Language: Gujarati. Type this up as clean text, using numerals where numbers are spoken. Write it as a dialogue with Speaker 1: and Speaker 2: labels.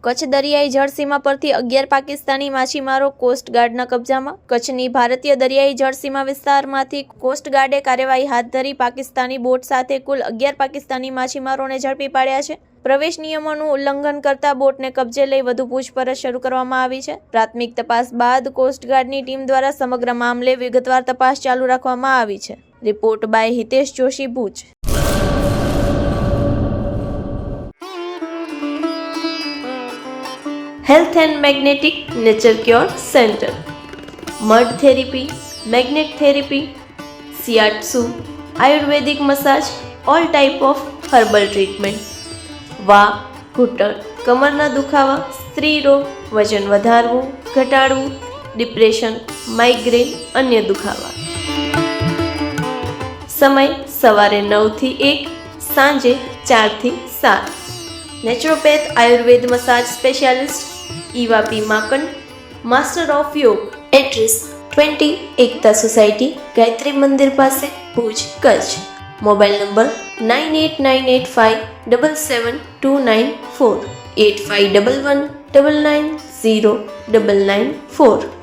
Speaker 1: કચ્છ દરિયાઈ જળસીમા પરથી 11 પાકિસ્તાની માછીમારો કોસ્ટગાર્ડના કબજામાં. કચ્છની ભારતીય દરિયાઈ જળસીમા વિસ્તારમાંથી કોસ્ટગાર્ડે કાર્યવાહી હાથ ધરી પાકિસ્તાની બોટ સાથે કુલ 11 પાકિસ્તાની માછીમારોને ઝડપી પાડ્યા છે. પ્રવેશ નિયમોનું ઉલ્લંઘન કરતા બોટને કબજે લઈ વધુ પૂછપરછ શરૂ કરવામાં આવી છે. પ્રાથમિક તપાસ બાદ કોસ્ટગાર્ડની ટીમ દ્વારા સમગ્ર મામલે વિગતવાર તપાસ ચાલુ રાખવામાં આવી છે. Report by Hitesh Joshi, Bhuj. Health and magnetic nature cure centre. Mud therapy, magnet therapy, shiatsu, ayurvedic massage, all type of herbal treatment. વા, ઘૂંટણ, કમરના દુખાવા, સ્ત્રી રોગ, વજન વધારવું, ઘટાડવું, ડિપ્રેશન, માઇગ્રેન, અન્ય દુખાવા. સમય સવારે 9 થી 1, સાંજે 4 થી 7. Naturopath Ayurveda massage specialist Eva P માકન, master of યોગ. એડ્રેસ 20 એકતા સોસાયટી, ગાયત્રી મંદિર પાસે, ભુજ, કચ્છ. Mobile number 9898577294, 8511999094.